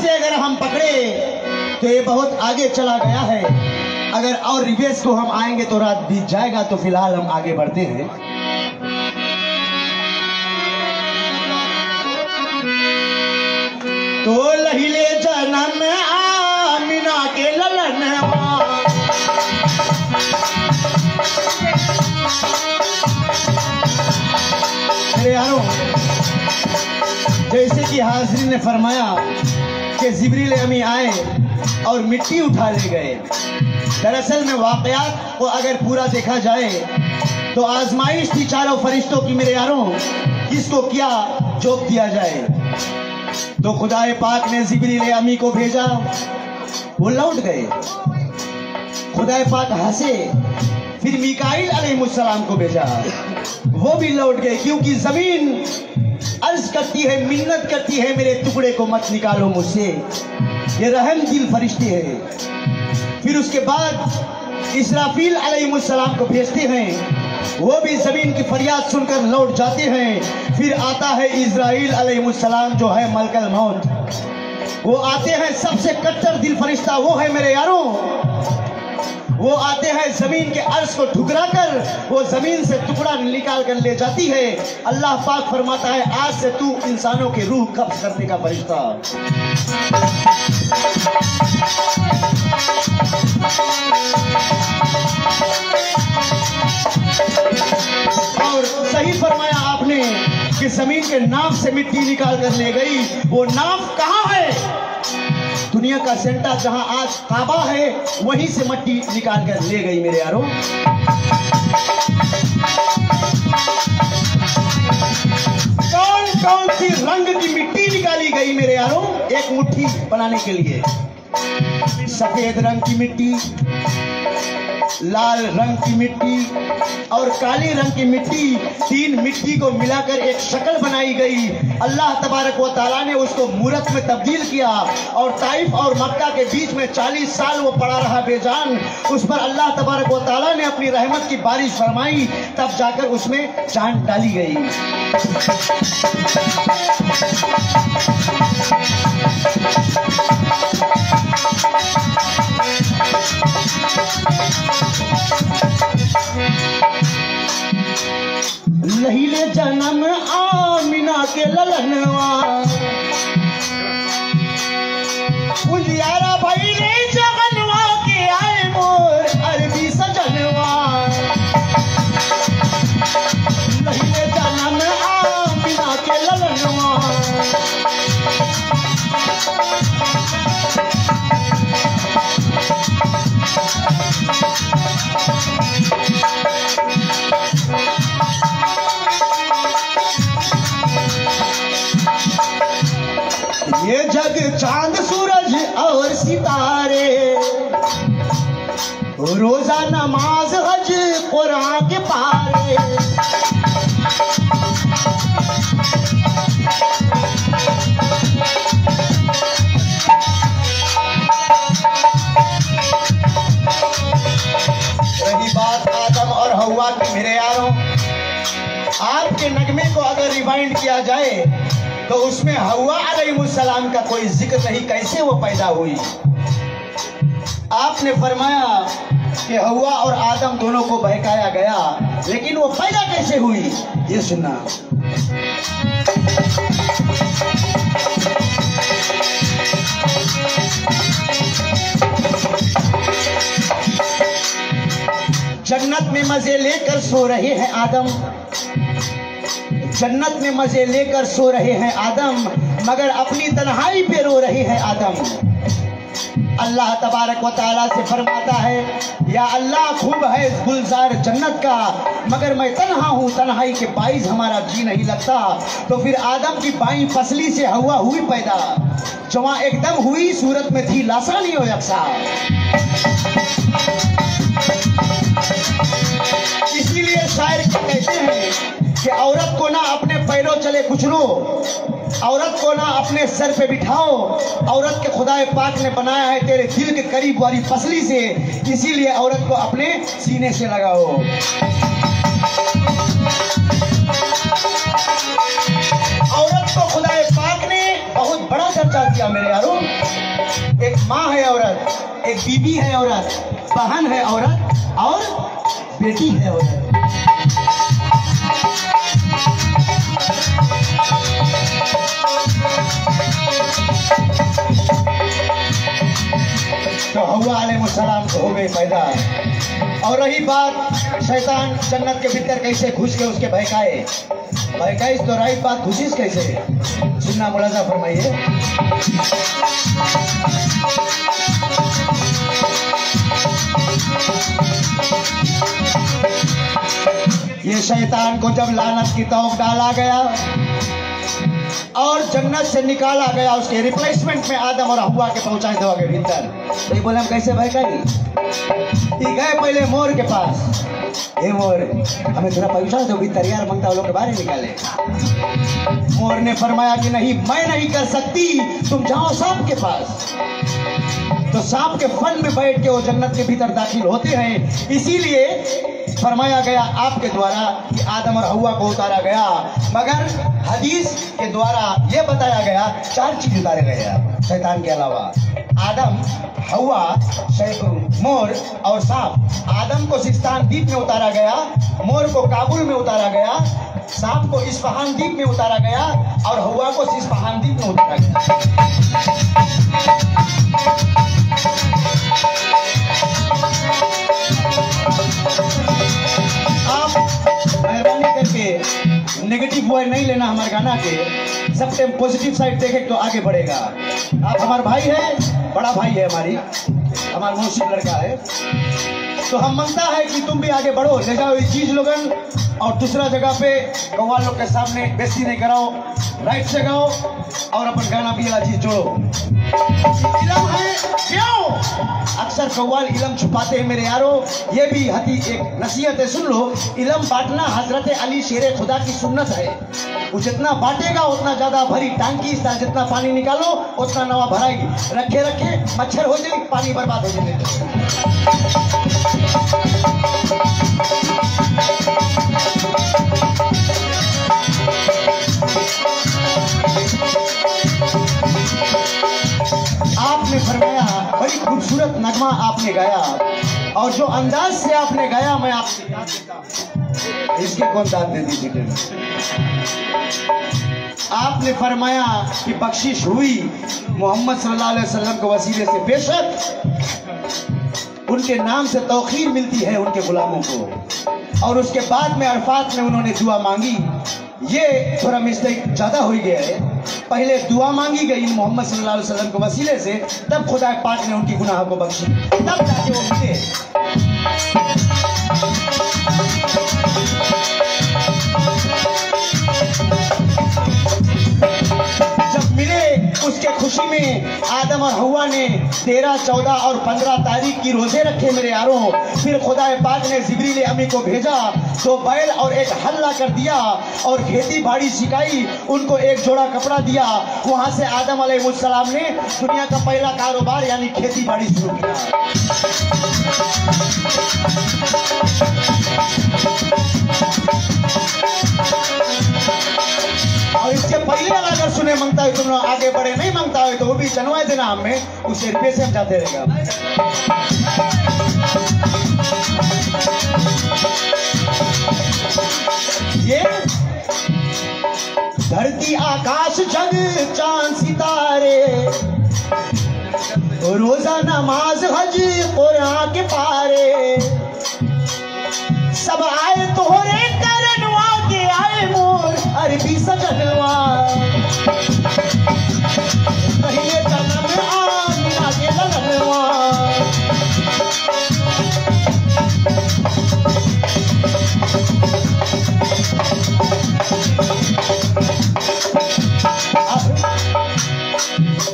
से अगर हम पकड़े तो ये बहुत आगे चला गया है, अगर और रिवेश को हम आएंगे तो रात बीत जाएगा। तो फिलहाल हम आगे बढ़ते हैं। तो लहिले जन्म आमिना के ललनवा, मेरे यारों, जैसे कि हाज़िर ने फरमाया कि जिब्रील अमी आए और मिट्टी उठा ले गए। दरअसल में वाक़यात को अगर पूरा देखा जाए तो आजमाइश थी चारों फरिश्तों की मेरे यारों, किसको क्या जॉब दिया जाए। तो खुदाए पाक ने जिब्रील अमी को भेजा, वो लौट गए। खुदाए पाक हंसे, फिर मीकाईल अलैहिस्सलाम को भेजा, वो भी लौट गए। क्योंकि जमीन अर्ज करती है, मिन्नत करती है, मेरे टुकड़े को मत निकालो मुझसे, ये रहम दिल फरिश्ते हैं। फिर उसके बाद इसराफील अलैहिस्सलाम को भेजते हैं, वो भी जमीन की फरियाद सुनकर लौट जाते हैं। फिर आता है इज़राइल अलैहिस्सलाम जो है मलकल मौत, वो आते हैं, सबसे कट्टर दिल फरिश्ता वो है मेरे यारों। वो आते हैं जमीन के अर्श को ठुकरा कर, वो जमीन से टुकड़ा निकाल कर ले जाती है। अल्लाह पाक फरमाता है, आज से तू इंसानों के रूह कब्ज करने का फरिश्ता। और सही फरमाया आपने कि जमीन के नाव से मिट्टी निकाल कर ले गई। वो नाव कहाँ है? दुनिया का सेंटर जहां आज काबा है, वहीं से मिट्टी निकाल कर ले गई मेरे यारों। कौन कौन सी रंग की मिट्टी निकाली गई मेरे यारों एक मुट्ठी बनाने के लिए? सफेद रंग की मिट्टी, लाल रंग की मिट्टी और काली रंग की मिट्टी, तीन मिट्टी को मिलाकर एक शक्ल बनाई गई। अल्लाह तबारक व तआला ने उसको मूरत में तब्दील किया और ताइफ और मक्का के बीच में 40 साल वो पड़ा रहा बेजान। उस पर अल्लाह तबारक व तआला ने अपनी रहमत की बारिश फरमाई, तब जाकर उसमें जान डाली गई। लहिले जन्म आमिना के ललनवा, उजियारा भाई ने जगनवा के आए मोर अरबी सजनवा। लहिले जन्म आमिना के ललनवा, ये जग चांद सूरज और सितारे, रोजा नमाज हज कुरान के पारे। रही बात आदम और हव्वा की मेरे यारों, आपके नगमे को अगर रिवाइंड किया जाए तो उसमें हव्वा अलैहिस्सलाम का कोई जिक्र नहीं, कैसे वो पैदा हुई। आपने फरमाया कि हव्वा और आदम दोनों को बहकाया गया, लेकिन वो पैदा कैसे हुई ये सुनना। जन्नत में मजे लेकर सो रहे हैं आदम, जन्नत में मजे लेकर सो रहे हैं आदम, मगर अपनी तन्हाई पे रो रहे हैं आदम। अल्लाह तबारक व तआला से फरमाता है, या अल्लाह खूब है गुलजार जन्नत का, मगर मैं तन्हा हूँ, तन्हाई के बाइस हमारा जी नहीं लगता। तो फिर आदम की बाई फसली से हव्वा हुई पैदा, जवां एकदम हुई सूरत में थी लासानी हो यकसा। इसीलिए शायर कहते हैं कि औरत को ना अपने पैरों चले कुचलो, औरत को ना अपने सर पे बिठाओ, औरत के खुदाए पाक ने बनाया है तेरे दिल के करीब वाली फसली से, इसीलिए औरत को अपने सीने से लगाओ। औरत को खुदाए पाक ने बहुत बड़ा दर्जा दिया मेरे यारों। बीबी है औरत, बहन है औरत और बेटी है औरत। तो हव्वा अलैहिस्सलाम को हो गए पैदा। और रही बात शैतान जन्नत के भीतर कैसे घुस के उसके बहकाए, तो राइट बात घुसिस कैसे, सुनना मुलाजा फरमाइए। ये शैतान को जब लानत की तौक डाला गया और जन्नत से निकाला गया, उसके रिप्लेसमेंट में आदम और हव्वा के पहुंचाए दो के भीतर, तो ये बोले हम कैसे बहकाई। गए पहले मोर के पास, हे मोर हमें थोड़ा पैसा दो, भी तैयार मंगता लोग के बाहर निकाले। मोर ने फरमाया कि नहीं, मैं नहीं कर सकती, तुम जाओ सांप के पास। तो सांप के फन में बैठ के वो जन्नत के भीतर दाखिल होते हैं। इसीलिए फरमाया गया आपके द्वारा कि आदम और हव्वा को उतारा गया, मगर हदीस के द्वारा ये बताया गया 4 चीज उतारे गए शैतान के अलावा। आदम, हव्वा, मोर और सांप। आदम को सिस्तान द्वीप में उतारा गया, मोर को काबुल में उतारा गया, सांप को इस्फहान द्वीप में उतारा गया और हव्वा को इस्फहान द्वीप में उतारा गया। आप मेहरबानी करके नेगेटिव वर्ड नहीं लेना हमारे गाना के, सब टाइम पॉजिटिव साइड देखें तो आगे बढ़ेगा। आप हमारे भाई है, बड़ा भाई है, हमारा मुस्लिम लड़का है, तो हम मांगता है कि तुम भी आगे बढ़ो, ले जाओ ये चीज लोगन, और दूसरा जगह पे कव्वाल लोग के सामने बेइज्जती नहीं कराओ, राइट से गाओ और अपन गाना भी चीज जोड़ो। इलम है क्यों? अक्सर कव्वाल इलम छुपाते हैं मेरे यारों, ये भी एक नसीहत है, सुन लो। इलम बांटना हजरत अली शेरे खुदा की सुन्नत है। वो जितना बांटेगा उतना ज्यादा भरी टांकी, जितना पानी निकालो उतना नवा भराएगी। रखे रखे मच्छर हो जाएगी, पानी बर्बाद हो जाएगी। आपने फरमाया, बड़ी खूबसूरत नगमा आपने गाया, और जो अंदाज से आपने गाया मैं आपसे इसके कौन दाद दे दीजिए। आपने फरमाया कि बख्शिश हुई मोहम्मद सल्लल्लाहु अलैहि वसल्लम के वसीले से, बेशक उनके नाम से तौखीर मिलती है उनके गुलामों को। और उसके बाद में अरफात में उन्होंने दुआ मांगी, ये थोड़ा मिस्टेक ज्यादा हो गया है। पहले दुआ मांगी गई मोहम्मद सल्लल्लाहु अलैहि वसल्लम के वसीले से, तब खुदा पाक ने उनकी गुनाह को बख्शी, तब जाके वो मिले। जब मिले उसके खुशी में आदम और हव्वा ने 13, 14 और 15 तारीख की रोजे रखे मेरे यारों। फिर खुदा पाक ने जिब्रील अमी को भेजा, 2 बैल और 1 हल्ला कर दिया और खेती बाड़ी सिखाई, उनको 1 जोड़ा कपड़ा दिया। वहां से आदम अलैहिस्सलाम ने दुनिया का पहला कारोबार यानी खेती बाड़ी शुरू किया। और इसके पहले अगर सुने मांगता है तुम लोग आगे बढ़े, नहीं मांगता है तो वो भी जनवाए देना हमें, उस रुपये से हम जाते रहेगा। ये धरती आकाश जग चांद सितारे, रोजा नमाज हज कुरान के पारे, सब आए तोहरे करनवा के आए मोर अरबी सजनवा। पहले जन्म आमिना के लगनवा,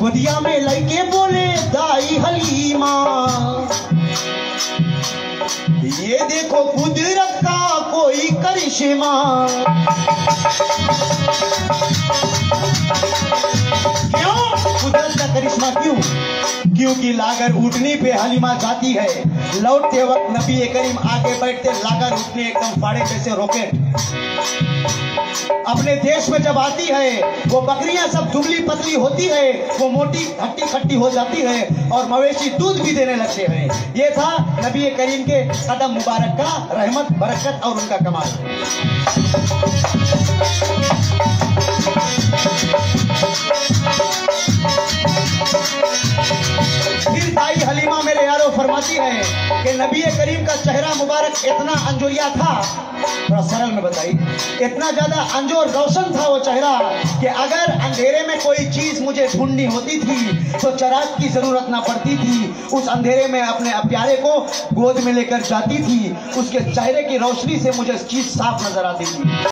गोदिया में लड़के बोले दाई हलीमा, ये देखो कुदरत का कोई करिश्मा। क्यों कुदरत का करिश्मा? क्यों? क्योंकि लागर ऊँटनी पे हलीमा जाती है, लौटते वक्त नबी करीम आगे बैठते, लागर ऊँटनी एकदम फाड़े जैसे रॉकेट। अपने देश में जब आती है वो बकरियां सब दुबली पतली होती है, वो मोटी खट्टी खट्टी हो जाती है और मवेशी दूध भी देने लगते हैं। ये था नबी करीम के कदम मुबारक का रहमत, बरकत और उनका कमाल। फिर दाई हलीमा मेरे यारों फरमाती है कि नबी करीम का चेहरा मुबारक इतना अंजोरिया था, थोड़ा सरल में बताइए, इतना ज्यादा अंजोर रोशन था वो चेहरा कि अगर अंधेरे में कोई चीज मुझे ढूंढनी होती थी तो चिराग की जरूरत ना पड़ती थी। उस अंधेरे में अपने प्यारे को गोद में लेकर जाती थी, उसके चेहरे की रोशनी से मुझे चीज साफ नजर आती थी।